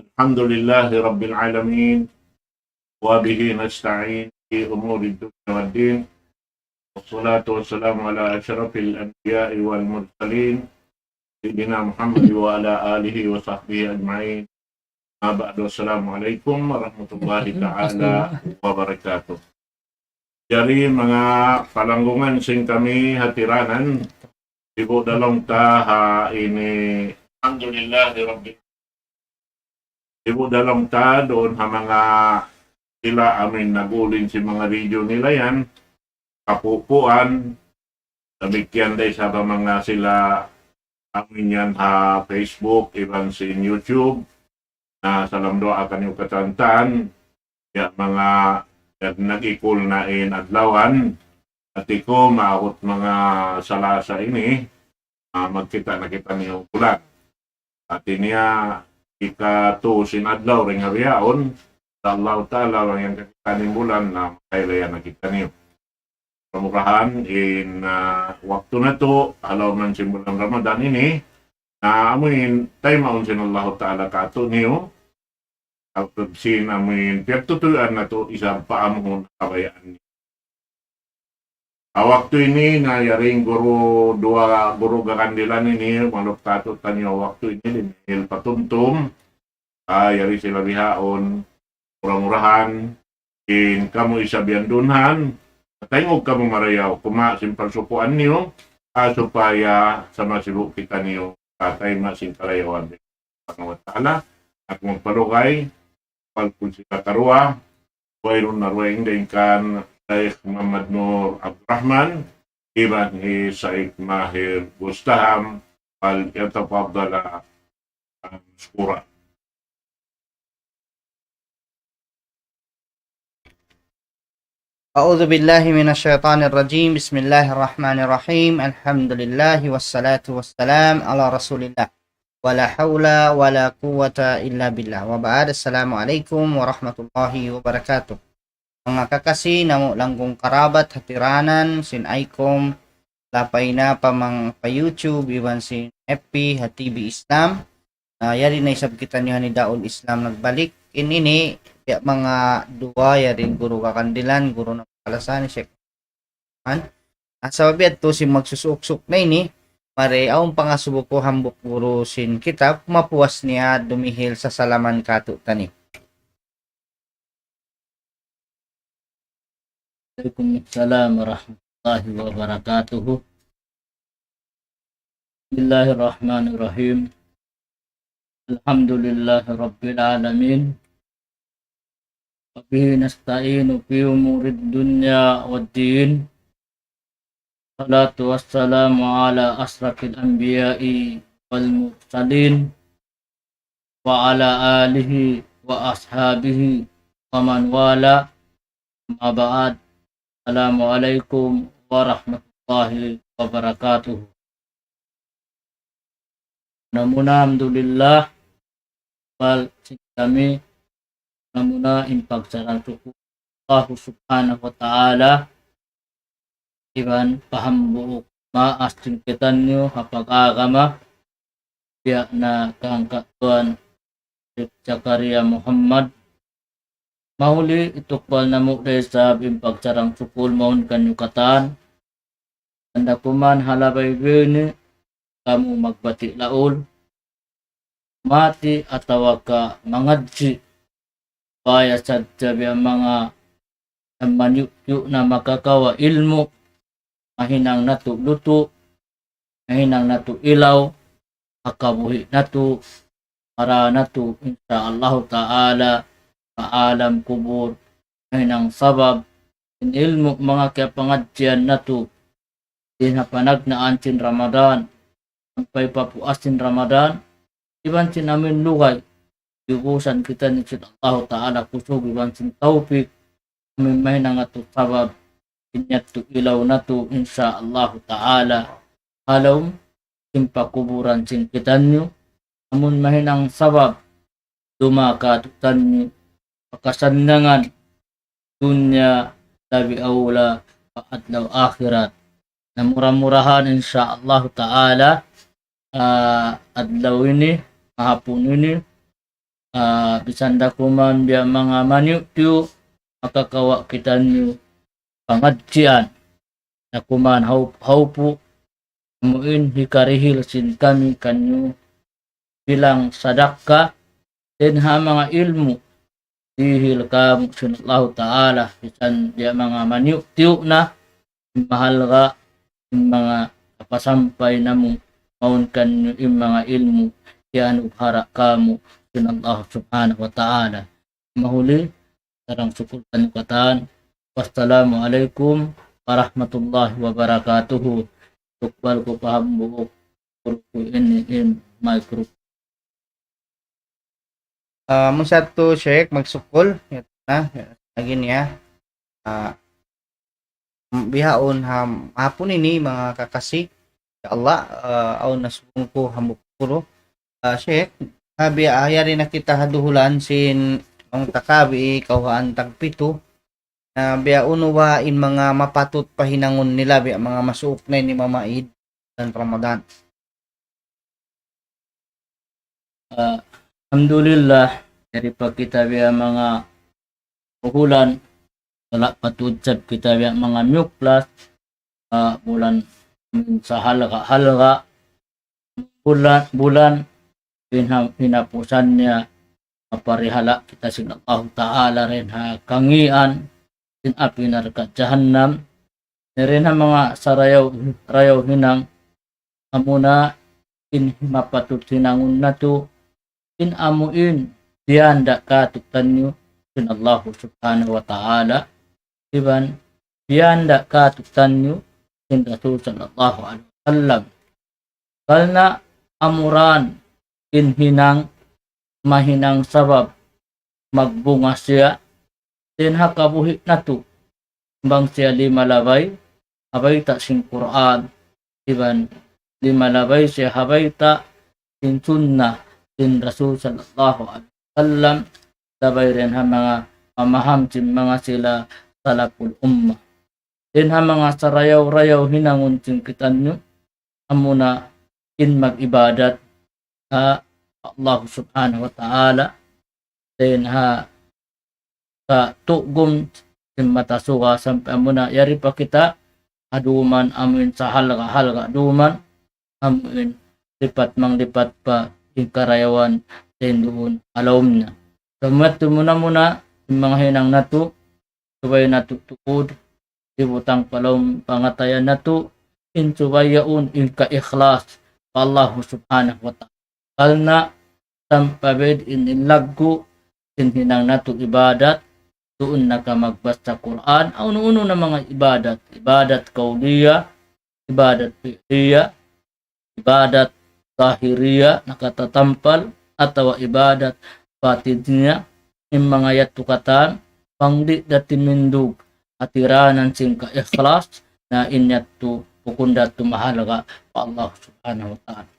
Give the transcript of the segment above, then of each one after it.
الحمد لله رب العالمين وبه نستعين في أمور الدنيا والدين والصلاة والسلام على أشرف الأنبياء والمرسلين سيدنا محمد وعلى آله وصحبه أجمعين. ما بعد السلام عليكم warahmatullahi ta'ala wabarakatuh. Jadi mga palanggungan sing kami hatiranan ibu dalong ta ini alhamdulillah rabbil ibu dalong ta doon ha mga sila amin nagulin si mga video nila yan kapupuan demikian day sa mga sila amin yan ha Facebook iban si YouTube na salam doa akan yung katantan ya mga nag-ikul na adlawan at iko maakot mga salasa ini magkita na kita niyo bulan at niya ikatusin adlaw ring habiyaon sa Allah Ta'ala lang yung kakitanin bulan na kailayan na kita niyo pamurahan in waktu na to alaw man simbulan Ramadan ini na amuin tayo maunsin Allah Ta'ala kato niyo kapag sinamin piyagtutuan na to isang paamon kabayaan niyo. Waktu ini na yaring dua guru gakandilan ini manok tato tanyo waktu ini dinil patumtum yari sila bihaon murah-murahan in kamu isabian dunhan tayong kamu marayaw kuma simpal supuan niyo supaya sama sibuk kita niyo tatay masin kalayawan ng Ta'ala at magpalugay palpul sila karua wairun narwaing din kan Syekh Muhammad Nur Abdurrahman iban Syekh Mahir Bustaham fal yatafaddala mashkura. أعوذ بالله من الشيطان الرجيم بسم الله الرحمن الرحيم الحمد لله والصلاة والسلام على رسول الله ولا حول ولا قوة إلا بالله وبعد Assalamualaikum warahmatullahi wabarakatuh. Mga kakasi namo langgong karabat hatiranan sin aikom lapay na pamang pa YouTube iban sin FB Hatibi Islam yari na isab kita niyo ni Daul Islam nagbalik ini ya mga dua yarin guru kakandilan guru ng kalasan ni Sheikh Man sababi to si magsusuk-suk na ini mare aong pangasubok ko hambok guru sin kitab mapuas niya dumihil sa salaman kato tani. Waalaikumsalam warahmatullahi wabarakatuh. Bismillahirrahmanirrahim. Alhamdulillahi rabbil alamin. Wa bihi nasta'inu fi umurid dunya waddin. Salatu wassalamu ala asrafil anbiya'i wal mursalin wa ala alihi wa ashabihi wa man wala amma ba'd. Assalamualaikum warahmatullahi wabarakatuh. Namuna alhamdulillah wal kami namuna impagsaran suku Allah subhanahu wa ta'ala iban paham buuk maastin kita nyo kapag agama biya na kaangkatuan Zakaria Muhammad mahuli itukbal na mo sa impagsarang sukul maun kanyukatan anda kuman halabay gini kamu magbati laul mati atawa ka mangadji baya sadya biya mga manyuk na makakawa ilmu mahinang natu luto, mahinang natu ilaw, akabuhi natu, para natu insyaallah ta'ala, paalam kubur, mahinang sabab, ilmu mga kapangadyan natu, dinapanag na ancin Ramadan, ang paipapuasin Ramadan, iban sin amin lugay, yugusan kita ni Allah ta'ala kusog, iban sin taufik, amin mahinang natu sabab, inyatu ilaw natu insyaallah ta'ala halom simpa kuburan singkitan nyo namun mahinang sabab dumakatutan nyo pakasandangan dunya labi awla paadlaw akhirat na murah-murahan insyaallah ta'ala adlaw ini mahapon ini Bisanda kuman biya mga maniu makakawa kita nyo pangadjian na kuman haupu muin hikarihil sin kami kanyo bilang sadaka din ha mga ilmu dihil ka sunallahu ta'ala bisan biya mga maniu na mahal ka yung mga kapasampay na mo maun kanyo yung mga ilmu yan uphara kamo yun Allah subhanahu wa ta'ala. Mahuli, sarang sukultan katan. Wassalamualaikum warahmatullahi wabarakatuh. Tukbal ko pahambuok. Kurku in my group. Musa to Sheikh magsukol. Ito na. Lagi niya. Bihaon hapon ini mga kakasik. Ya Allah, aw nasubong ko hambuk puro. Sheikh, sabi ayari na kita haduhulan sin ang takabi kauhaan tagpito na biya unuwa in mga mapatut pahinangon nila biya mga masuok na ni Mama Eid dan Ramadan. Alhamdulillah dari pag kita biya mga uhulan wala patudsab kita biya mga muklas bulan sa halga bulan hinapusan niya maparihala kita sin Allah Ta'ala rin ha kangian sin api narkat jahannam rin ha mga rayaw hinang amuna in mapatut hinangun na to in amuin dianda katutan nyo sin Allah Subhanahu wa Ta'ala iban dianda katutan nyo sin Rasul sallallahu alaihi wasallam kalna amuran hinang mahinang sabab magbunga siya din hakabuhi na to bang siya limalabay habay ta sing Quran iban limalabay siya habay ta sin sunnah sin Rasul sallallahu alaihi wasallam sabay rin ha mga mamaham sin mga sila salaful ummah din ha mga sarayaw hinangon sin kitan nyo amuna in mag-ibadat Allah subhanahu wa ta'ala then sa tugom sin matasuka sampai muna yari pa kita aduman amin sa halga duman amin lipat pa yung karayawan then doon alawm na kamat muna yung mga hinang nato subay nato tukod ibutang palawm pangatayan nato in subayaun in ka-ikhlas Allah subhanahu wa ta'ala kalna sampabed inilaggo sin hinang nato ibadat doon na ka magbasa Quran o uno na mga ibadat kauliya ibadat fi'liya ibadat zahiriya nakatatampal atau ibadat batiniya yung mga yatukatan pangdi datimindug atiranan sing ka ikhlas na inyatu pukundat tumahalaga pa Allah subhanahu wa ta'ala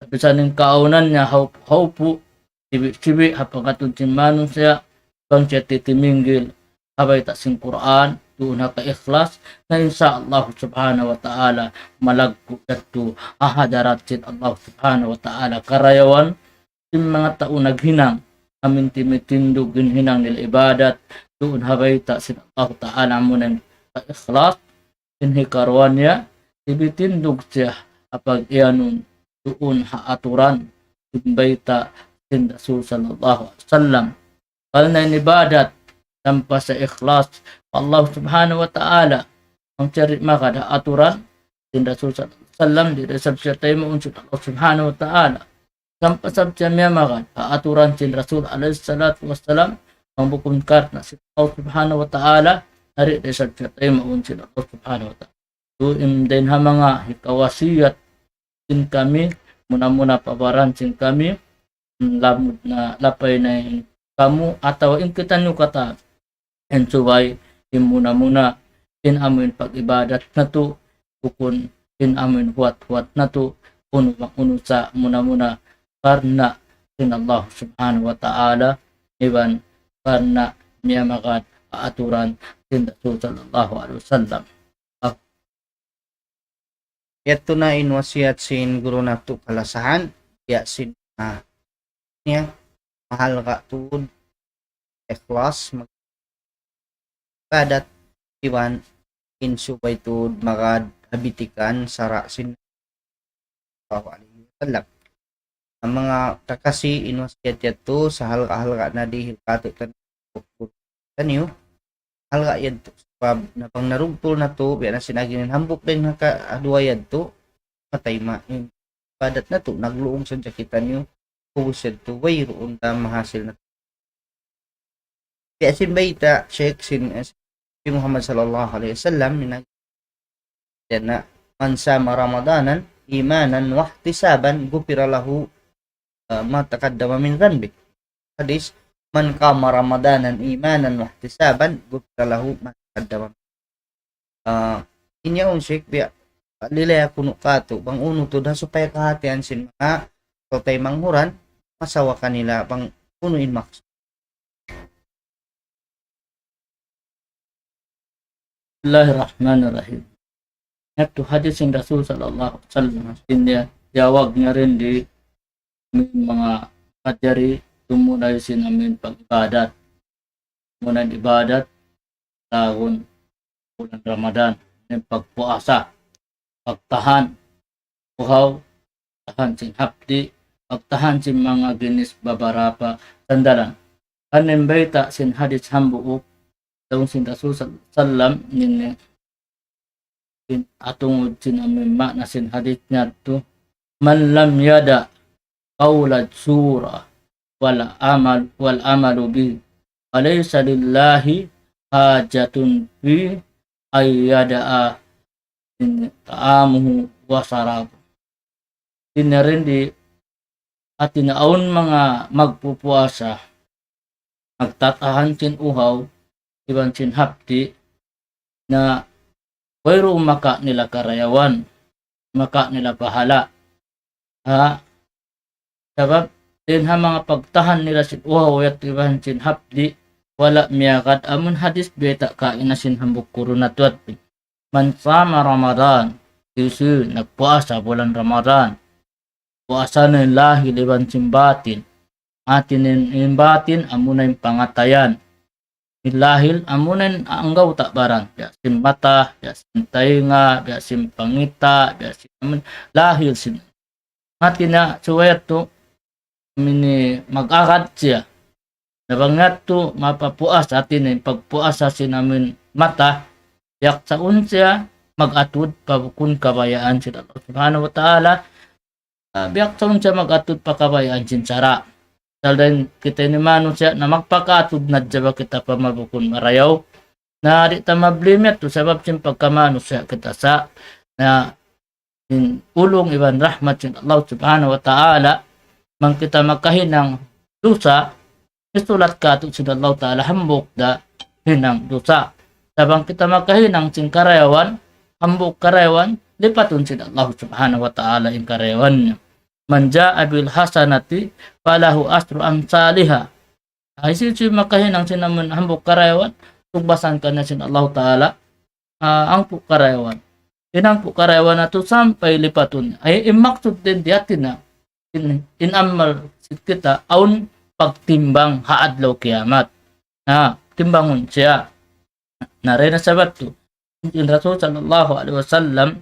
bisan ng kaunan niya haupu sibi hapagkatun simanong siya bang siya titiminggil habay ta sing Quran doon haka ikhlas na insya Allah subhanahu wa ta'ala malagpo datu ahadarat sin Allah subhanahu wa ta'ala karayawan sin mga tao naghinang amin timitindog hinang nila ibadat doon habay ta sin Allah ta'ala munan ka ikhlas sin hikarwan niya tibitindog siya apag iyanun doon haaturan simbayta sin Rasul sallallahu alaihi wasallam kalna ibadat tanpa sa ikhlas Allah subhanahu wa ta'ala ang cari maka aturan sin Rasul sallallahu alaihi wasallam di resepsi tayo unsur Allah subhanahu wa ta'ala tanpa sabja miya maka aturan sin Rasul alaihi salatu wassalam ang bukun karna sin Allah subhanahu wa ta'ala dari resepsi tayo unsur Allah subhanahu wa ta'ala doon din ha mga hikawasiyat sin kami muna pabaran sin kami lamud na lapay na kamu atau in kita nyo kata en subay in muna in amin pag-ibadat na to bukun in amin huwat na to uno sa muna karna sin Allah subhanahu wa ta'ala iban karna niya makat aturan sin Rasul sallallahu alaihi wasallam. Ito na inwasiat sin guru nato kalasahan ya sin niya mahal ka tuod ikhlas magbadat iwan insubay tuod makadhabitikan sara sin sallallahu alaihi wasallam. Ang mga kakasi inwasyat to sa halka na dihil kato tanyo halka yan to sabab na pang narugtol na to biya na sinagin hambok din nakaduayad to matay ma yung badat na to nagluong sa jakitan nyo kubusid to way roon ta mahasil na biya sin bayta Sheikh sin Muhammad sallallahu alaihi wasallam minag na man sama Ramadanan imanan wa ihtisaban gufira lahu ma taqaddama min dhanbi. Hadis man qama Ramadanan imanan wa ihtisaban gufira lahu ma taqaddama. Inya un Sheikh biya lilaya kuno kato bang uno to da supaya kahatian sin mga totay manghuran masawa kanila bang unuin maks. Bismillahirrahmanirrahim. Itu hadis yang Rasul sallallahu alaihi wasallam dia jawab niya rin di mga kajari tumunay sinamin pag-ibadat. Muna ibadat tahun bulan Ramadan yung pagpuasa, pagtahan, uhaw, tahan sin hapdi, pagtahan sin mga ginis babarapa sandalan. Kanin bayta sin hadis hambuuk daw sin Rasul sallallahu alaihi wasallam atungod sin amimma na sin hadith niya to man lam yada qawlad sura wal amalu bi alaysa lillahi hajatun fi ayyada'a ta'amuhu wa sarab. Rin di atinaon mga magpupuasa magtatahan sin uhaw iban sin hapdi na pero maka nila karayawan, maka nila pahala. Sabab din ha mga pagtahan nila sin uhaw at iban sin hapdi, wala miyakat amun hadis beta kain na sin hambuk kurunatwat. Man sama Ramadan, isu nagpuasa bulan Ramadan. Puasa na lahi liban sin batin. Atin in batin amunay pangatayan. Lahil amunan anggaw tak barang ya sim mata ya sim tainga ya sim pangita ya sim lahil sin mati na suwayat to mini mag-akad siya nabangat to mapapuas atin pagpuasa sinamin mata yak saun siya mag-atud pabukun kabayaan sila Allah subhanahu wa ta'ala biyak saun siya mag-atud pakabayaan sin sara. Dahil kita ni mano siya na magpakatub na dyan kita pa mabukon marayaw na di ta mablimit to sabab sin pagkamano siya kita sa na ulong iban rahmat sin Allah subhanahu wa ta'ala mang kita makahinang dusa isulat ka to sin Allah ta'ala hambok da hinang dusa sabang kita makahinang sin karayawan hambok karayawan lipaton sin Allah subhanahu wa ta'ala in karayawan niya. Man jaa bil hasanati falahu asru amsalihha. Ay si makahinang sinamun hambok karayawan tugbasan ka na sin Allah Ta'ala ang karayawan. Inang karayawan na to sampai lipaton ay imaksud din diatin na in amal kita aun pagtimbang haadlaw kiamat. Timbangon siya. Narena sabat to. In Rasul sallallahu alaihi wasallam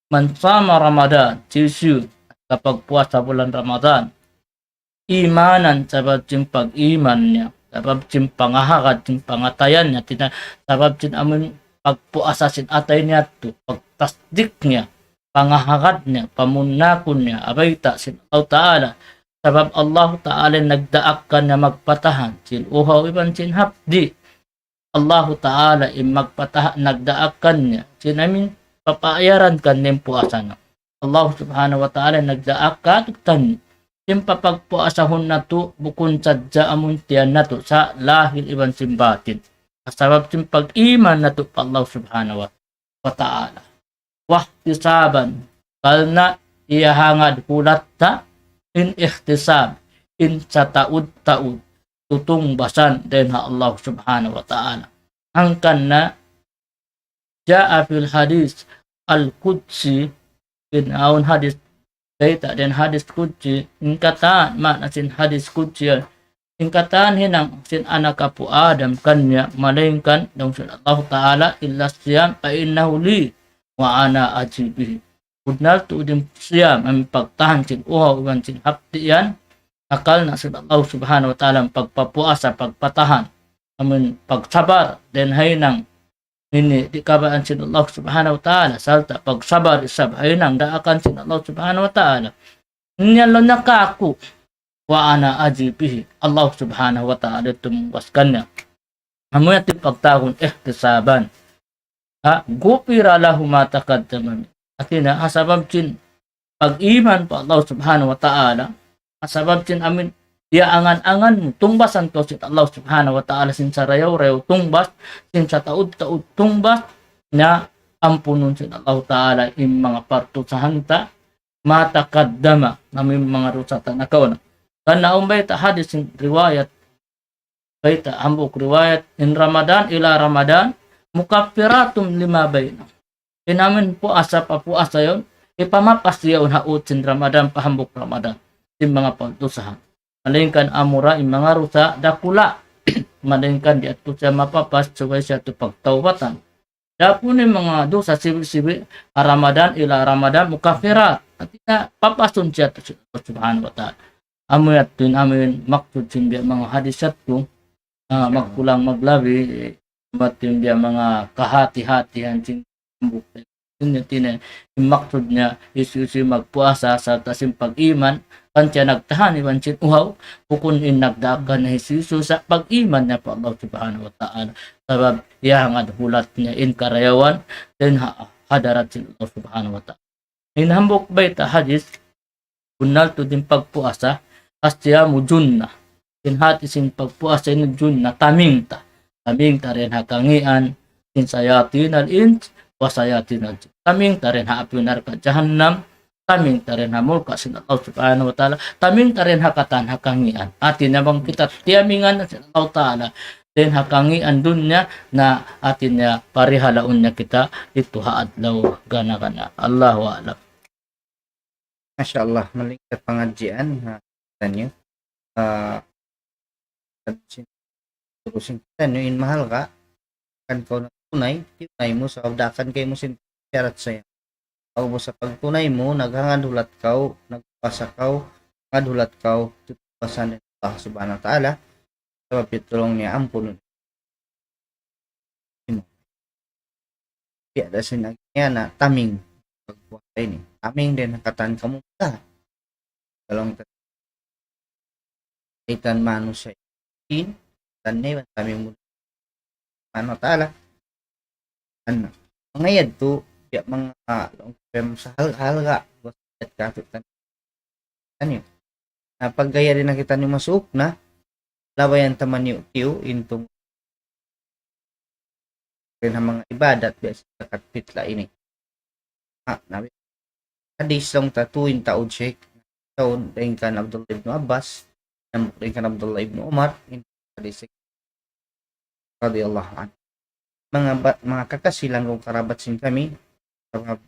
man sama Ramadan sisu kapag puasa bulan Ramadan, imanan sabab yung pag-iman niya, sabab yung pangahakad, yung pangatayan niya, sabab yung amin pagpuasa sin atay niya to, pagtasdik niya, pangahakad niya, pamunakon niya, abayta sin Allah Ta'ala, sabab Allah Ta'ala nagdaak ka na magpatahan, sin uhaw iban sin hapdi, Allah Ta'ala magpatahan, nagdaak ka niya, sin amin papayaran ka niyang puasa na. Allah subhanahu wa ta'ala nagdaak ka tuktan yung papagpuasahon na to bukun sadya amun tiyan na to sa lahil iban simbatin sabab yung pag-iman na to pa Allah subhanahu wa ta'ala wahtisaban kalna iyahangad kulat ta in ihtisab in sa taud-taud tutong basan din ha Allah subhanahu wa ta'ala angkan na ja'a fil hadis al-Qudsi in aun hadis data dan hadis kudsi in kata makna sin hadis kudsi ingkatan hinang sin anak apu Adam kanya malingkan dong sin Allah Ta'ala illa siyam fa innahu li wa ana ajibihi. Udnal tu din siyam ang pagtahan sin uhaw iwan sin hapti yan akal na sin Allah Subhanahu wa Ta'ala pagpapuasa pagpatahan amin pagsabar den hinang ini di kabaan sin Allah Subhanahu wa Ta'ala salta pagsabar isab hinang daakan sin Allah Subhanahu wa Ta'ala nyalo nakaku wa ana ajibihi Allah Subhanahu wa Ta'ala tumwaskannya amo yati pagtahon ihtisaban gupira lahu ma taqaddama atina asabab cin pag-iman pa Allah Subhanahu wa Ta'ala asabab cin amin ya angan-angan tungbasan to sit Allah Subhanahu wa Ta'ala sin sarayaw tungbas sin sa taud-taud tungbas na ampunon sin Allah Ta'ala in mga parto sa hanta matakaddama namin mga rusata na kawan karena baita hadis riwayat baita ambuk riwayat in Ramadan ila Ramadan mukaffiratum lima baina inamin puasa pa puasa yon ipamapas yaon haut sin Ramadan pahambuk Ramadan sin mga pantusahan malingkan amura in mga rusa dakula malingkan di ato siya mapapas suway siya to pagtawbatan dapun yung mga dosa sibi-sibi Ramadan ila Ramadan mukaffirat at papasun siya to Subhanahu wa Ta'ala amoy at yun amin maksud sin biya mga hadisat ko magkulang maglabi bat yung biya mga kahati-hatihan sin bukti yun maksud niya isusi magpuasa sa tasim pag-iman kansya nagtahan iwan sin uhaw kukun in nagdakan na isuso sa pag-iman niya pa Allah Subhanahu wa Ta'ala sabab iyang adhulat niya in karayawan din hadarat sin Allah Subhanahu wa Ta'ala inhambok baita hadis bunal to din pagpuasa asya mo junna sinhati sin pagpuasa in junna taming ta rin hakangian sin sayatin al ins wasayatin al jin taming ta rin haapinar ka jahannam taming ta rin hamulka sin Allah Subhanahu wa Ta'ala taming ta rin hakatan hakangian atin nabang kita tiyamingan sin Allah Ta'ala din hakangian dunya na atin niya parihalaon niya kita ito haadlaw gana Allahu a'lam. Masya Allah, malingkat pengajian nyo turusin kita nyo in mahal ka kan kau na tunay mo sa abdakan kay mo sin syarat saya o mo sa pagtunay mo naghangadulat kau nagpasa kau ngadulat kau tutupasan ni Allah Subhanahu wa Ta'ala sabab pitulong niya ampun ada sinagnya na taming pagbuhay ini taming din nakatan kamu ka kalong itan manusia in tanay taming mo ano Ta'ala ano ngayad to ya mga sa halga at katutan ano na paggaya rin nakita ni masuk na lawayan taman ni tiyo intong rin ang mga ibadat biasa katpitla ini nabi hadis lang tatuin taon sheikh taon rin kan Abdullah ibn Abbas rin kan Abdullah ibn Umar hadis radiyallahu anhu mga kakasilan kong karabat sin kami mga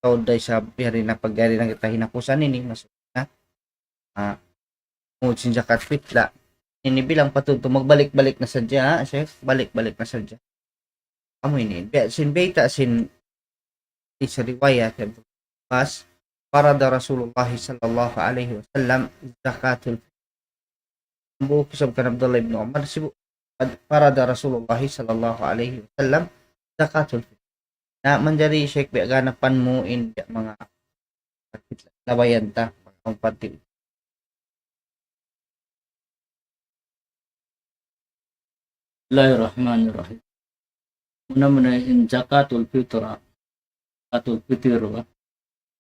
taon day sa biyari na paggari na kita hinakusan ini masuk na sin zakat fitla ini bilang patuto magbalik-balik na sadya sheikh balik-balik na sadya kamu ini sin beta sin isa riwayat pas farada Rasulullah sallallahu alaihi wasallam zakatul bu kisabkan Abdullah ibn Umar sibu farada Rasulullah sallallahu alaihi wasallam zakatul na menjadi syekh ganapan mo in mga labayan ta ang pati Bismillahirrahmanirrahim. Muna in zakatul fitra zakatul fitr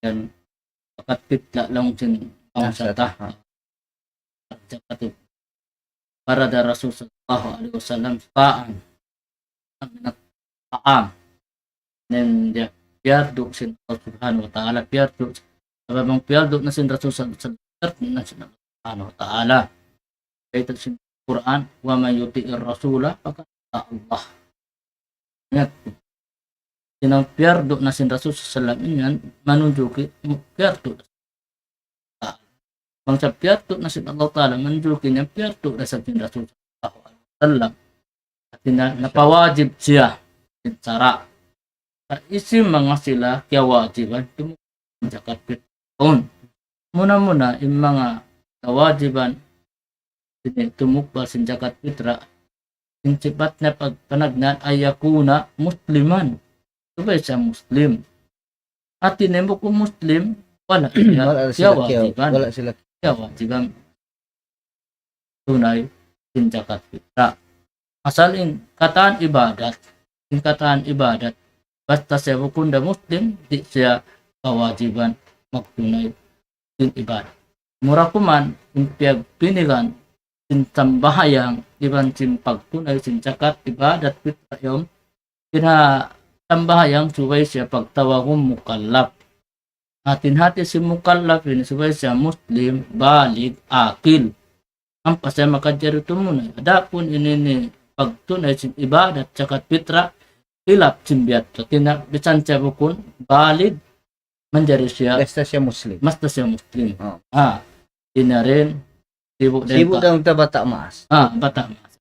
dan zakat fitla lang sin pangsata zakatul para da Rasul sallallahu alaihi wasallam paan paam then dia piardo sin Allah Subhanahu wa Ta'ala piardo sabang piardo na sin Rasul sallallahu alaihi wasallam subhanahu wa ta'ala kaitan sin Quran wa may yuti'ir rasula faqad Allah ingat sinang piardo na sin Rasul sallallahu alaihi wasallam manunjuki piardo Bangsa piyato na sin Allah Ta'ala manjukin niya piyato na sa tin Rasul sallallahu alaihi wasallam. At napawajib siya sin sara. Isim mga sila kaya wajiban tumukbal zakat fitron. Muna yung mga kawajiban tumukbal sin zakat fitra. Yung sipat na pagpanagnan ay yakuna musliman. Sabay siya Muslim. At tinemo ko Muslim, wala siya wajiban. Wala sila. Kaya wajiban tunay sin zakat fitra. Asal in kataan ibadat, basta siya bukunda Muslim, di siya kawajiban magtunay sin ibadat. Mura kuman, yung pinigan, sin tambahayang, iban sin pagtunay, sin zakat, ibadat, fitra yung, tambahayang subay siya pagtawagong mukallaf. Atin hati si mukallaf, subay siya Muslim, balig, akil. Ang pasaya makadjarito muna. Adapun ini pagtunay sin ibadat, zakat, fitra, hilap simbiat. So, bisan siya bukun, balig, manjari siya, Basta siya Muslim. basta siya Muslim. Oh. Ina rin, sibuk din Sibuk daw ta bata maas. bata mas.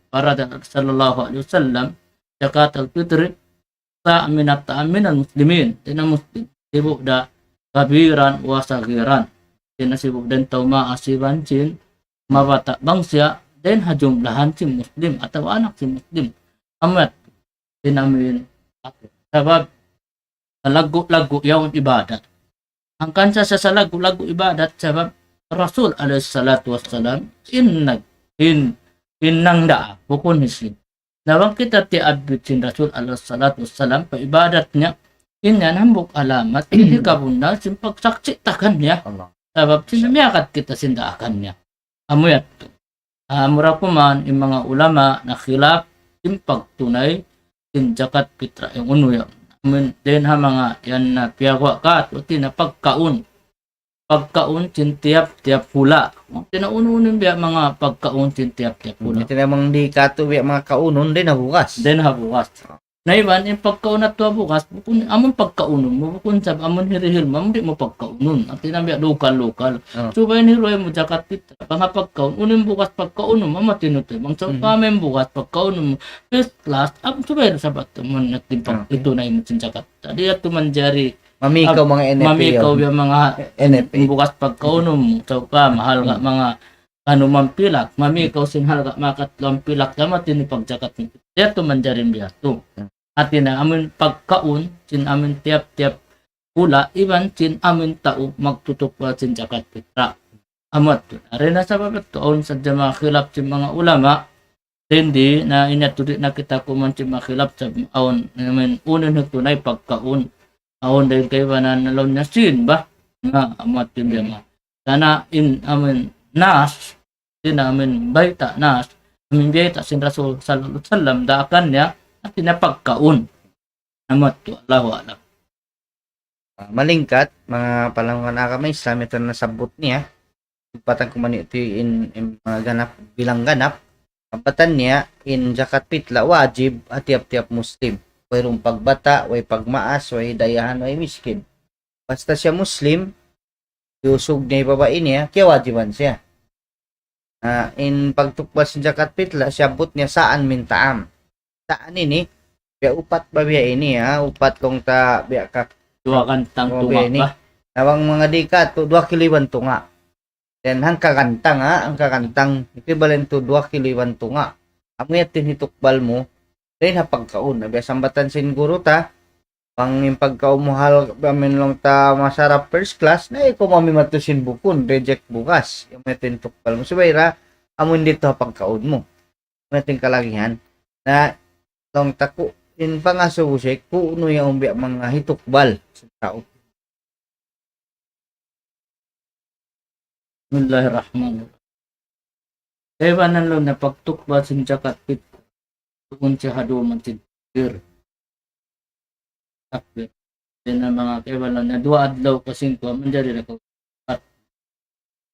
Para sallallahu alaihi wasallam, zakat al-fitr ta'minat ta'minal muslimin. Tina muslim, sibuk da kabiran wa sagiran. Tina sibuk din tau maasiban sin mabata bangsa din hajumlahan si muslim atau anak si muslim. Amat tinamin sabab lagu-lagu yaun ibadat. Ang kansa sa lagu-lagu ibadat sabab Rasul alaihi salatu wassalam innang da'a bukun hislim. Nawang kita tiabit sin Rasul alaihi salatu wassalam pa ibadat niya inyan hambuk alamat hindi kabunda sin pagsaksi takan niya. Allah. Sabab sinamiyakat kita sindaakan niya. Amuyat. Mura kuman yung mga ulama na khilaf sin pagtunay sin zakat fitra yung uno yan. Amun din ha mga yan na piyagwa ka at na pagkaun sin tiap-tiap pula. Tinaununin biya mga pagkaun sin tiap-tiap pula. Ito namang di kato biya mga kaunon din na bukas. Then habukas. Na iban, yung pagkaun at bukas, bukun amon pagkaunon mo, bukun sab amon hirihil mo, di mo pagkaunon. At tinabya lokal. So ba yung hiroy mo zakat fitra, pangapagkaun, unin bukas pagkaunon mo, matinutoy. Mang sa kamen bukas pagkaunon mo, first class, so ba yung sabat mo natin pag ito na yung zakat. Tadi at tumanjari, Mamikaw mga NFP. mamikaw yung mga NFP. bukas pagkaunon mo, so ka, mahal ka mga mampilak, mamikaw sinhal ka makatlong pilak ka matini pagzakat mo. Diyato manjarin biyato. At amin pagkaun, sin amin tiap-tiap pula, iban sin amin tao magtutok pa sin zakat fitra. Amat. Arena sa babat toon sa mga khilaf sin mga ulama, hindi na inatudi na kita kuman sin mga khilaf sa aon namin unin tunay pagkaun. Aon dahil kayo ba na nalon na sin ba? Na amat din biya. Sana in amin nas, din amin baita nas, amin baita sin Rasul sallallahu alaihi wasallam daakan niya at tinapagkaun. Amat to Allahu a'lam. Malingkat, mga palangan na kami, Islam ito na sabot niya. Patang kumani ito in mga ganap, bilang ganap. Kapatan niya, in zakat fitra, wajib at tiap-tiap Muslim. Mayroong pagbata, way pagmaas, way dayahan, way miskin. Basta siya Muslim, yusog niya yung babae niya, kaya wajiban siya. In pagtukbal sa zakat fitra, siya but niya saan mintaam. Saan ini? Biya upat ba biya ini upat kong ta biya ka Dua kantang tunga ini. ba? Nawang mga dika to 2 kiliwan tunga. Then ang kakantang equivalent to 2 kiliwan tunga. Amoy at tinitukbal mo, rin ha pagkaon. Biya sambatan sin guro ta, pang yung pagkaumuhal amin lang ta masarap first class, na ikaw mamimatusin bukon, reject bukas. Yung may tinitukbal mo. Subayra, amoy dito ha pagkaon mo. Natin kalagihan na long tako in pangasugusik kuno yung umbi mga hitukbal sa tao. Bismillahirrahmanirrahim. Kaya ba nalo na pagtukbal sin zakat fitra kung siya haduman sin takbir. Yan ang mga kaya ba na dua adlaw kasing ko manjari na ko at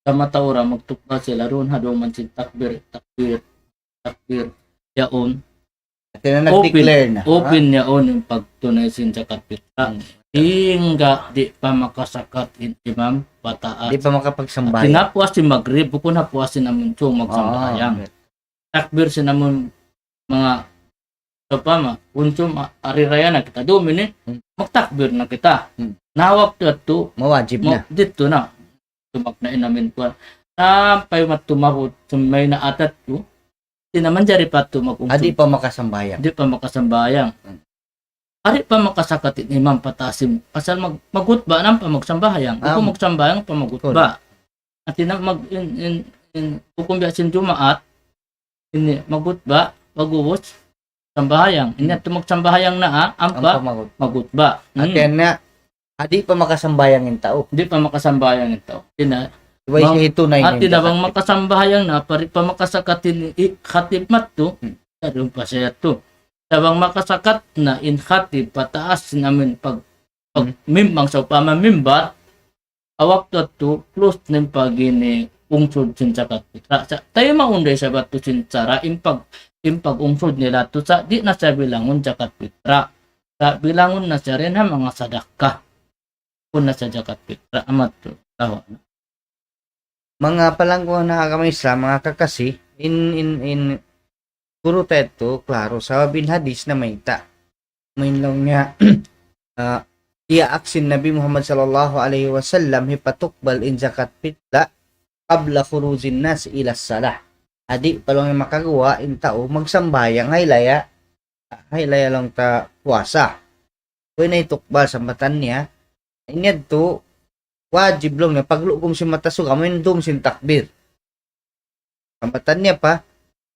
kamatawra magtukbal sila ron haduman sin takbir yaon At na nag-declare na. open niya on yung pagtunay sin zakat fitra. Hingga di pa makasakat in imam pataas. Di pa makapagsambayan. Tinapuas si Maghrib, bukod na puas si namun chung magsambayang. Takbir si namun mga kapama, unsum ari raya na kita dumini, magtakbir na kita. Nawap to Mawajib na. dito na. Tumak na inamin ko. Sampai matumahod sa may naatat ko, di naman jari pa tumakumpun. Di pa makasambayan. Di pa makasambayang. Ari pa makasakatit ni Imam Patasim. Asal magutba nang pa magsambayang. Kung magsambayang pa magutba. At kung biyasin Jumaat, ini magutba, maguwos, sambayang. Ini at magsambayang na ampa, magutba. At yan na, di pa makasambayang yung tao. Di pa makasambayang ito. Iba siya tunay At tinabang makasambayang na, pari pa makasakatin khatib to, darum pa siya to. Tabang makasakat na in khatib, pataas namin pag mimbang sa pamamimbat, awak to plus ng pagini ungsod sin sakat pitra. Tayo maunday sa bato sin sara, impag ungsod nila to sa di na sa bilangon sakat pitra. Sa bilangon na siya rin ha mga sadaka. Kung na sa sakat pitra, amat to. Tawa na. Mga palangguhan na kami Islam, mga kakasi, in puro teto, klaro, sa bin hadis na may ita. May lang niya, iaaksin Nabi Muhammad sallallahu alaihi wasallam hipatukbal in zakat fitla qabla khuruzin nas ila salah. Adi palong yung makagawa in tao magsambayang haylaya lang ta puasa. Kung na itukbal sa matan niya, inyad to wajib lang niya paglugom si matasuga mo indum sin takbir. Ang matan niya pa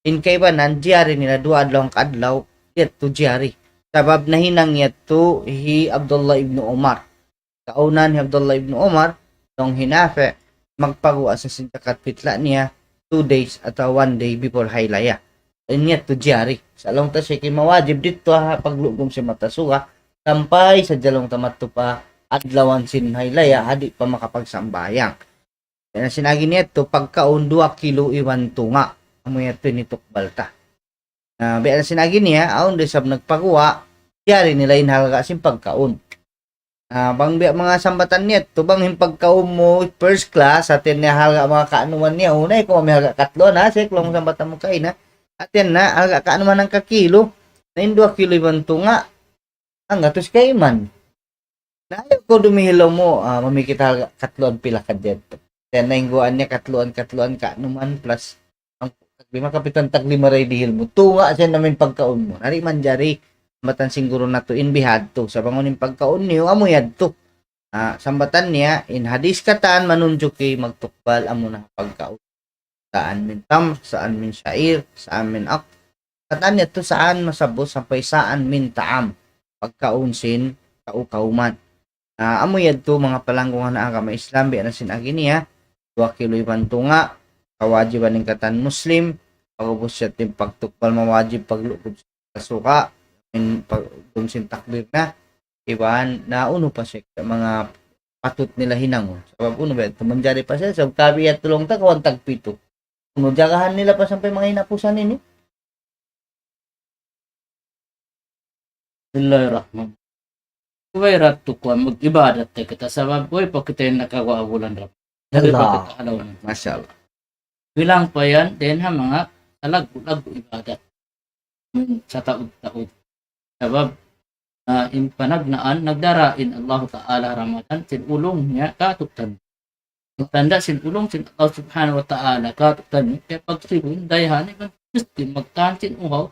in kaibanan jiyari nila dua adlaw kadlaw yet to jiyari. Sabab na hinang yet to hi Abdullah ibn Umar. Kaunan ni Abdullah ibn Umar nung hinafe magpagawa sa sintakat pitla niya 2 days atau 1 day before haylaya. Inyat to jiyari. Sa along ta siya kay mawajib dito ha paglugom si matasuga sampay sa jalong tamat to pa adlawan sin haylaya hadi pa makapagsambayang. Yan sinagi niya to pagkaon 2 kilo iwan tunga. Amoy ito ni tukbal ta. Biya sinagi niya, aon de sab nagpagawa, yari nila inhalaga sin pagkaon. Bang biya mga sambatan niya, to bang himpagkaon mo first class, atin niya halaga mga kaanuman niya, unay kung may halaga katlo na, siklong sambatan mo kain na, atin na, halaga kaanuman ng kakilo, na 2 kilo ibang tunga, ang gatos kay man. Na ayaw ko dumihilaw mo, mamikit halaga katloan pila ka dito. Kaya naingguan niya katloan kaanuman plus lima kapitan tag 5 ray dihil mo tunga siya namin pagkaon mo nari man jari sambatan siguro na to in bihad to sa pangunin pagkaon niyo amoyad to sambatan niya in hadis katan manunjuk kay magtukbal amo na pagkaon saan min tam saan min syair saan min ak katan niya to saan masabos sampai saan min taam pagkaon sin kauman amoyad to mga palanggungan na agama Islam biya na sinagi niya 2 kilo iban tunga kawajiban ng katan Muslim, pagubos siya ting pagtukbal mawajib paglukod sa suka, pagdumsin takbir na, iban na uno pa siya mga patut nila hinangon. Sabab uno ba, tumanjari pa siya, sa kabi at tulong ta, kawan tagpito. Uno, jagahan nila pa sampai mga hinapusan ini. Bismillahirrahmanirrahim. Kuway ratu ko mag-ibadat tayo kita, sabab ko pa kita yung nakagawagulan rap. Allah, Masya Allah. Bilang pa yan, din ha mga talag-lag ibadat sa taod-taod. Sabab, in panagnaan, nagdarain Allah Ta'ala Ramadan, sin ulong niya, katuptan. Tanda sin ulong sin Allah Subhanahu wa Ta'ala, katuptan. Kaya pagsibun, dayahan, gusto magtahan sin uhaw,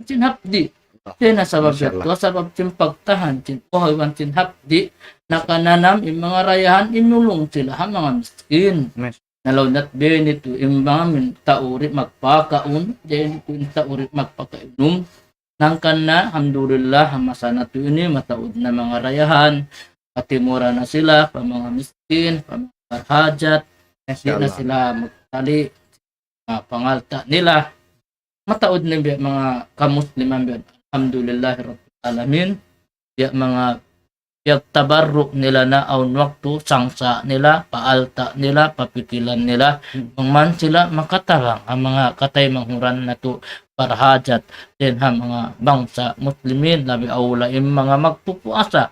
sin hapdi. Kaya nasabab ito, sabab sin pagtahan, sin uhaw, sin hapdi, nakananam, yung mga rayahan, inulong sila, ha mga miskin. Nalawnat benito imbamin tauri magpakaun then kun tauri magpakainom nang kana alhamdulillah masana to ini mataud na mga rayahan patimura na sila pa mga miskin pa mga hajat di na sila magtali pangalta nila mataud na mga kamusliman alhamdulillah rabbil alamin ya mga tabarruk nila na aun waktu sangsa nila, paalta nila, papitilan nila, man sila makatarang ang mga katay manghuran na to para hajat din ha mga bangsa muslimin labi awla yung mga magpupuasa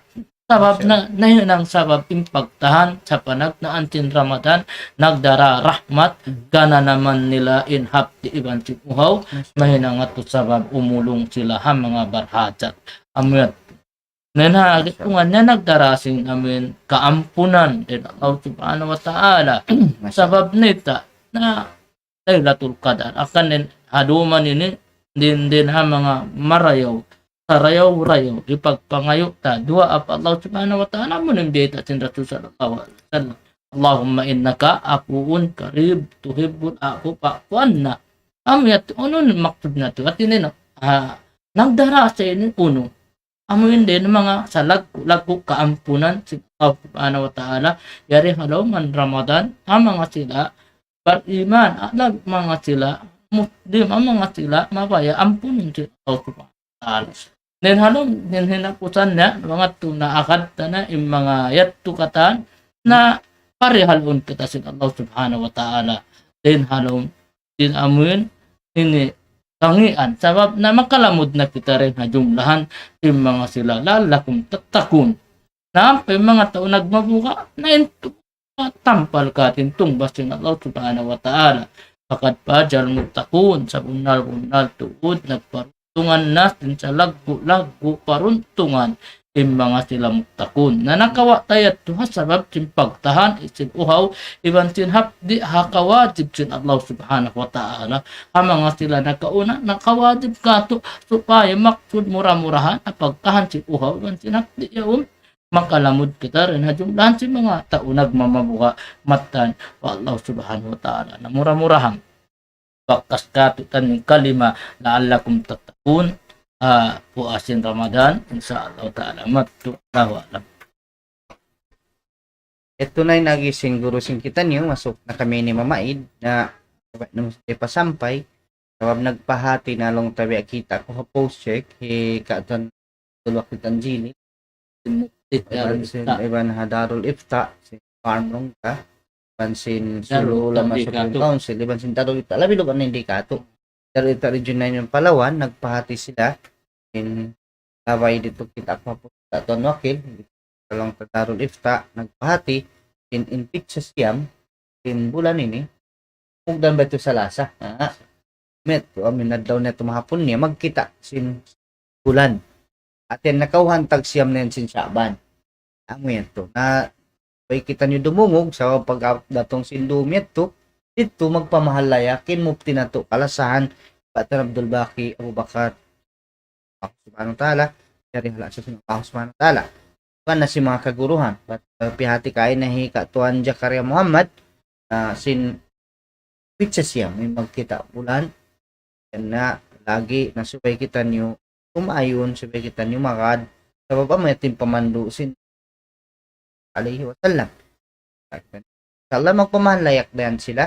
Sabab na yun ang sabab impagtahan sa panagdaan tin Ramadan nagdara rahmat gana naman nila inhap di iban si uhaw mahina nga to sabab umulong sila ha mga barhajat amyat na tungan na nagdarasin amin kaampunan din Allah subhanahu wa ta'ala sabab nita na Laylatul Qadar akan din haduman ini din ha mga marayaw sarayaw-rayaw ipagpangayo ta dua apa Allah subhanahu wa ta'ala mo nimbita sin Rasul sallallahu alaihi wasallam Allahumma innaka afuun karib tuhibbul afu fa'fuanna amyat unun maksud na to at ini nagdara sa ini uno amoy din mga sa lagu kaampunan si Allah subhanahu wa ta'ala yari halaman Ramadan ang mga sila beriman alam mga sila muslim ang mga sila mabaya ampunin si Allah subhanahu wa ta'ala. Then halong hinapusan niya mga tunaakad na yung mga yattu katan na parihalon kita si Allah subhanahu wa ta'ala. Then halong din amuin ini kangian sabab na makalamod na kita rin na jumlahan yung mga sila lalakum tatakun na ang mga tao nagmabuka na ito tampal ka tintong basin Allah subhanahu wa ta'ala. Pakat pajal mutakun sa bunal-bunal tuod nagparuntungan natin sa lagu paruntungan yung mga sila mutakun. Na nakawa tayat tuha sabab sin pagtahan isin uhaw iban sin hapdi hakawajib sin Allah subhanahu wa ta'ala. Ang mga sila nakawajib ka to supaya maksud murah-murahan na pagtahan sin uhaw iban sin hapdi yaum makalamod kita rin hajumlahan si mga tao nagmamabuka matan wa Allah subhanahu wa ta'ala na murah-murahan bakas katutan ng kalima la'allakum tatakun puasin Ramadan insyaallah ta'ala matulahu alam. Ito na yung nagising guru sing kita niyo masuk na kami ni Mamaid na nung pasampay sabab nagpahati na long tabi kita ko post check katon tulak kitan jili Iban Hadarul Ifta si Farmong ka Pansin Sulu Ulama Supreme Council Iban sin Darul Ifta labi lo ba hindi kato Darul Ifta Region 9 yung Palawan nagpahati sila in kaway dito kita ko sa ton wakil kalong Darul Ifta nagpahati in pizza siyam in bulan ini mugdan ba ito sa lasa met amin na daw na tumahapon niya magkita sin bulan atin nakauhan tag siyam na yan sin Shaban. Amo yan to. Na pa'y kita nyo dumungog sa pag-datong sindumit to, dito magpamahalayakin mupti na to. Kalasahan, Batan Abdul Baki, Abu Bakar, ako subhanahu wa ta'ala, yari hala sa ako subhanahu wa ta'ala. Kuan na si mga kaguruhan. Pihati kain na hikatuan Jakaria Muhammad, sin pizza siyam, may magkita bulan, yan na lagi nasubay kita nyo kumayon sabay kita niyo makad sa baba may ating pamandusin alayhi wa sallam inshallah magpamahalayak na yan sila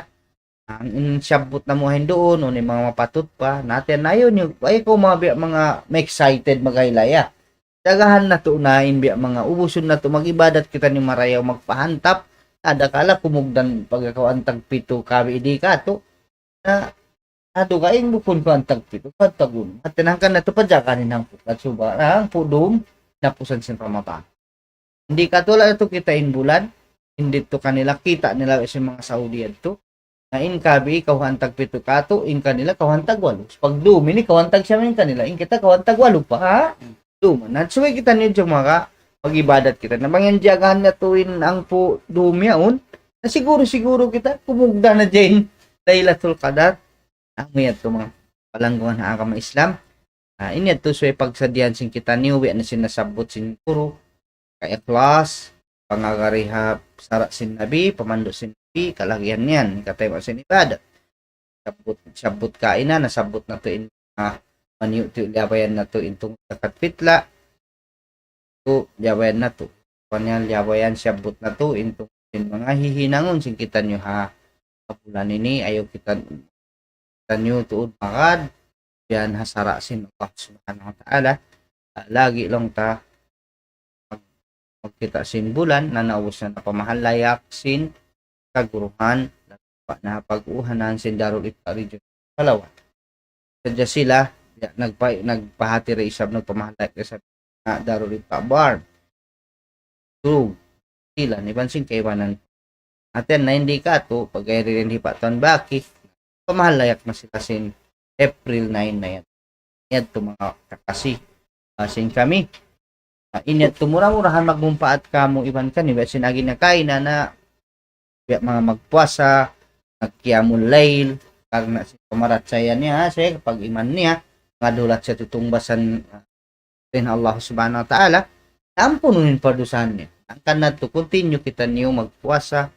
ang syabot na muhin doon o ni mga mapatut pa natin na yun yung ay ko mga excited magaylaya dagahan na to unahin biya mga ubuson na to magibadat kita ni marayaw magpahantap ada kala kumugdan pagkakawantag pito kabi di ka to na ato kaing bukon ko ang tagpito pagtagun at tinangkan na ito pa dyan kaninang pukat suba ang pudong napusan sin Ramadan hindi katulad ito kitain bulan hindi to kanila kita nila sa mga Saudi ito na in kabi kawantag pito kato in kanila kawantag walo pag dumi ni kawantag siya min kanila in kita kawantag walo pa ha duman at suway kita niyo dyan mga pag-ibadat kita na mangyandiagahan na tuwin ang po dumi yaon na siguro kita kumugda na dyan Laylatul Qadar ang mayat to mga palangguan na agama Islam inyad to so pagsadyan sin kita niuwi na sinasabot sin puro ka-ikhlas pangagariha sara sin Nabi pamando sin Nabi kalagyan niyan katay mo sin ibadat sabot kaina nasabot na to in maniu to liabayan na to intong zakat fitla to liabayan na to kanyan liabayan sabot na to intong mga hihinangon sin kita nyo ha kapulan ini ayaw kita tanyo tuod makad yan hasara sin Allah subhanahu wa ta'ala lagi lang ta magkita sin bulan na naubos na pamahalayak sin kaguruhan na pag-uhanan sin Darul Ifta Region Palawan sadya sila nagpahati ra isab nagpamahalayak sa Darul Ifta Bar tulog sila ni bansin kay wanan aten na hindi ka to pag rin hindi pa ton baki pamahalayak na sila sin April 9 na yan yan to mga kakasi sin kami inyat tumura-murahan magmumpaat kamo iban ka ni sinagi na kain na mga magpuasa nagkiyamul layl karena si pamarat saya niya saya kapag iman niya ngadulat sa tutungbasan rin Allah subhanahu wa ta'ala ampununin padusahan niya ang kanat to continue kita niyo magpuasa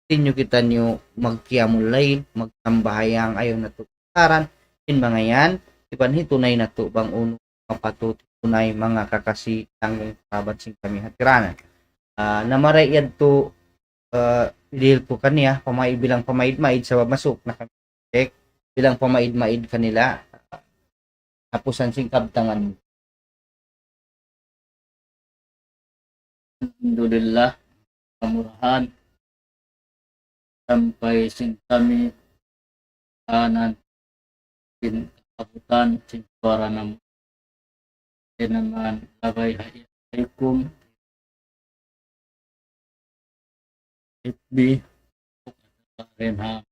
continue kita niyo magkiyamul layl magtambahayang ayaw na tukaran in mga yan iban hitunay na to bang uno mapatutunay mga kakasi tanggung sahabat sing kami hatiranan na marayad to dihil po kaniya bilang pamaid-maid sa masuk na kami bilang pamaid-maid kanila tapusan sing kabtangan Alhamdulillah kamurahan sampai sing kami kanan sin kabutan sin suara namun naman labay haikum FB rin ha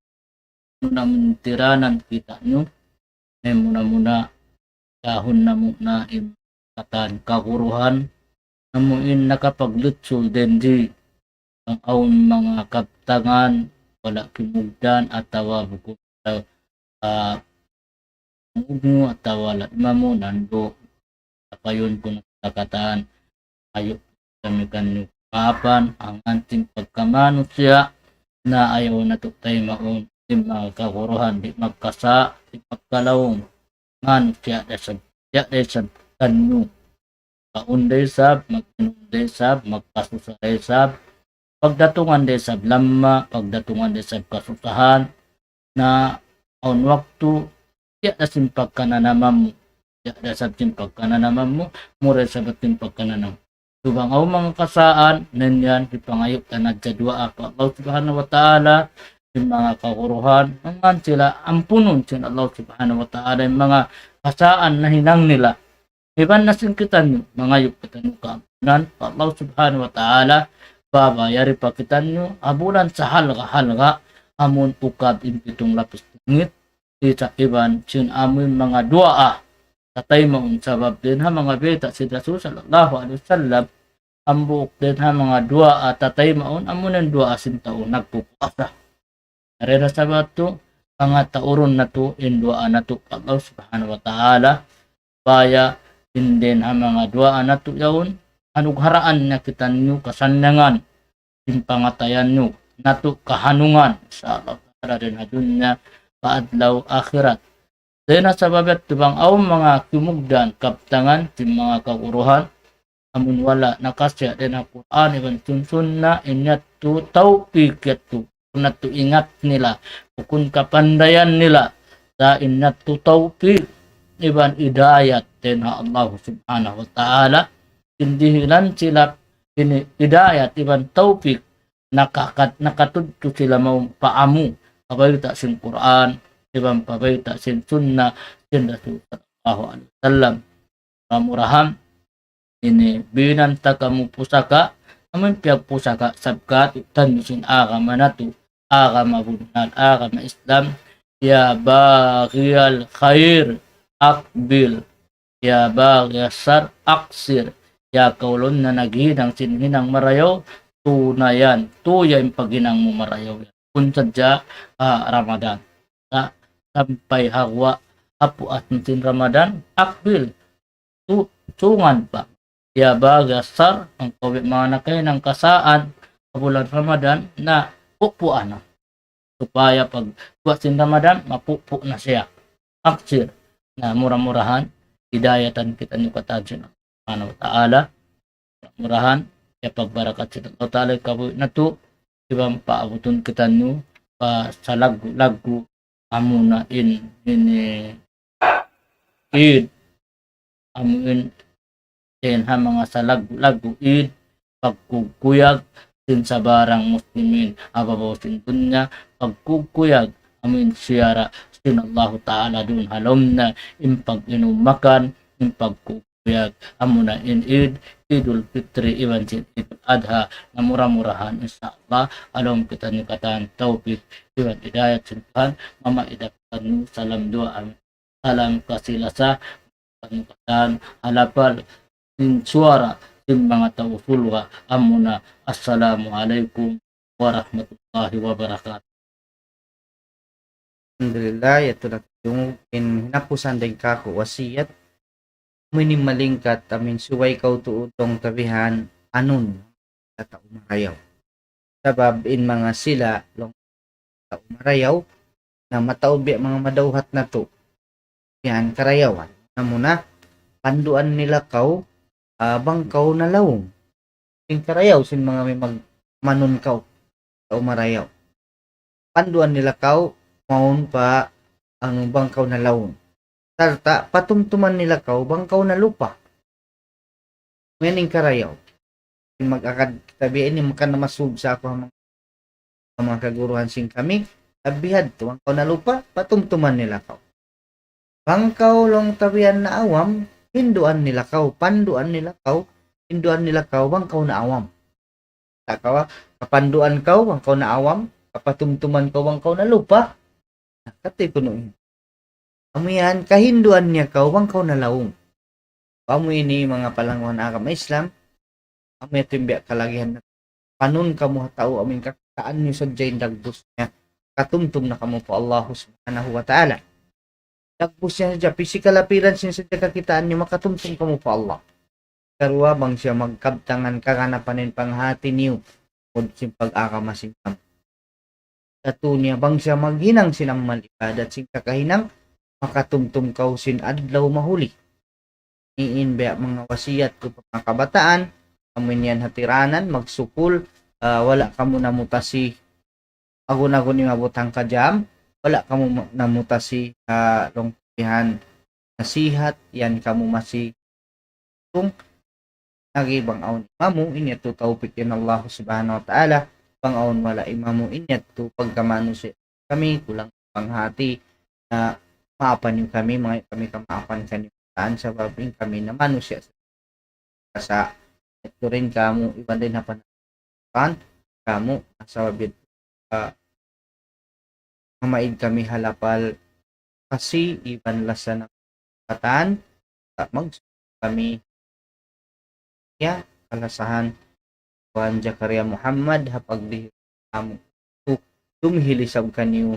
muna tiranan kita nyo muna dahon na muna katan kakuruhan namuin nakapaglutsol din di ang aun mga kaptangan wala kimugdan atawa bukod sa mugno atawa wala imamo nando kayon ko nakakataan ayo kami kanyo kapan ang anting pagkamano siya na ayaw na tutay maun di magkakuruhan di magkasa di magkalawong ngano siya desab kanyo kaunday sab magkanunday sab magkasusahay sab pagdatungan desab lamma pagdatungan desab kasusahan na on waktu siya dasim pagkananamam mo siya dasab tim pagkananamam mo mura sabat tim pagkananam subang aw mga kasaan nanyan ipangayop tanad sa dua ako Allah subhanahu wa ta'ala yung mga kakuruhan mangan sila ampunon sin Allah subhanahu wa ta'ala yung mga kasaan na hinang nila iban na singkitan nyo mangayop kita nyo kaampunan Allah subhanahu wa ta'ala babayari pa kita nyo abulan sa halga amon ukab impitong lapis langit sa iban sin amin mga dua tatay maun sabab din ha mga beta si Rasul sallallahu alaihi wasallam ang buok din ha mga dua tatay maun amunan dua asin taon nagpupuasa narera sabab to pangataoron na to in dua na to Allah subhanahu wa ta'ala baya din ha mga dua na to yaon anugharaan na kita nyo kasanyangan yung pangatayan nyo na to kahanungan sa Allah ta'ala rin ha dunya paadlaw akhirat dahil na sa babat tubang aw mga kimugdan kaptangan yung mga kakuruhan amun wala nakasya din ang Quran iban sunsun na inyat to tawpik to na to ingat nila kung kapandayan nila sa inyat to tawpik iban idayat din ha Allah subhanahu wa ta'ala hindi hilan sila idayat iban tawpik nakatudto sila mau paamu pabayta sin Quran ibang pabayta sin sunna sin Rasul sallallahu alaihi wasallam pamurahan ini binanta kamu pusaka amun piyag pusaka sabkat tan sin agama natu agama bunal agama Islam ya baghiyal khair akbil ya baghiyasar aksir ya kaulon na naghinang sinhinang marayaw tunayan tuya yung paginang mo marayaw kung sadya Ramadan sampai hawa apu atin Ramadan akbil tungan pa ya bagasar ang kawit mga nakay ng kasaan sa bulan Ramadan na pupuan na supaya pag buwasin Ramadan mapupu na siya aksir na murah-murahan hidayatan kita nyo katajin subhanahu wa ta'ala murahan ya pagbarakat sa Allah ta'ala kabuit na to ibang paabuton kita nyo pa sa lagu amuna in Eid amun din ha mga sa lagu Eid pagkukuyag din sa barang muslimin ababaw sin dunya pagkukuyag amin siyara sin Allah ta'ala dun halom na impag inumakan impagkukuyag amuna in Eid Idul Fitri iwan sin Idul Adha na murah-murahan insyaallah alom kita nikatan taufik iwan hidayat sin Tuhan mama idapkan salam doa amin salam kasilasa nikatan halapal sin suara sin mga tausulwa amuna assalamualaikum warahmatullahi wabarakatuh. Alhamdulillah ya tulad yung hinapusan din kako wasiyat minimalingkat amin suway kau tuutong tabihan anun sa taumarayaw. Sabab in mga sila long taumarayaw na mataubi mga madawhat na to. Yan karayawan. Na muna panduan nila kau bangkaw na lawong. Sing karayaw sin mga may magmanon kau taumarayaw. Panduan nila kau maun pa ang bangkaw na lawong. Tarta, patumtuman nila kau bangkaw na lupa. Ngayon karayaw. Mag-akad tabiin ni makan na masub sa ako mga kaguruhan sing kami. Abihad to, bangkaw na lupa, patumtuman nila kau. Bangkaw long tabihan na awam, hinduan nila kau, panduan nila kau, hinduan nila kau, bangkaw na awam. Takawa, kapanduan kau, bangkaw na awam, kapatumtuman kau, bangkaw na lupa. Katay ko noon. Amihan, kahinduan niya kau, bangkaw na laong. Pamoy ini mga palanguhan agama Islam, amin timbiya kalagihan na panun kamu tao amin kakitaan niyo sa jain dagbus niya. Katumtum na kamu po Allah subhanahu wa ta'ala. Dagbus niya sa physical appearance niya sa kakitaan niyo, makatumtum kamu po Allah. Karwa bang siya magkabtangan kaganapanin panghati niyo o sin pag-akama sinkam. Katu niya bang siya maghinang sinang malibadat sin kakahinang makatumtum kau sin adlaw mahuli. Iin ba mga wasiyat ko pa mga kabataan, amin yan hatiranan, magsukul, wala ka mo namutasi, agun-agun ni mabutang ka jam, wala ka mo namutasi longpihan nasihat, yan ka mo masi kung nagibang aun imamu, inyat to taupik din Allah subhanahu wa ta'ala, bang aun wala imamu, inyat to pagkamano si kami, kulang panghati, na maapan yung kami, mga kami kamaapan kanyo sa babing kami na manusia sa ito rin kamu iban din napanapan kamu sa babid mamaid kami halapal kasi iban lasa ng katan mag kami ya kalasahan Juan Jakaria Muhammad hapag di kamu tumhilisab kanyo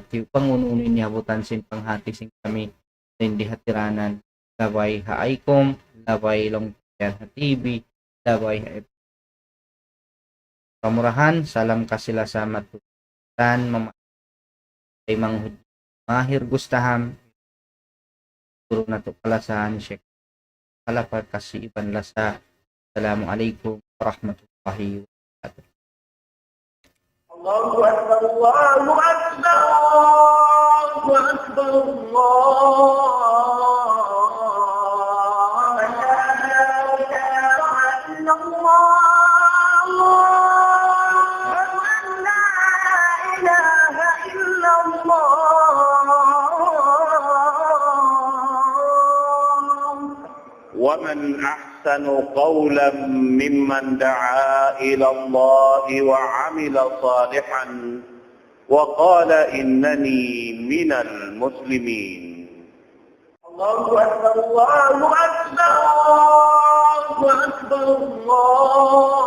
ti pangununin niya butan sin panghati sin kami hindi hatiranan labay haaikom labay long yan ha TV labay ha pamurahan salam kasila sa matutan mamatay manghud mahir gustaham puro na to kalasahan syek kalapag kasi iban lasa assalamualaikum warahmatullahi wabarakatuh. Allahu Akbar, Allahu Akbar, Allahu Akbar, Allah, la ilaha illallah, la ilaha illallah. ومن أحسن قولا ممن دعا إلى الله وعمل صالحا وقال إنني من المسلمين. الله أكبر الله أكبر الله أكبر الله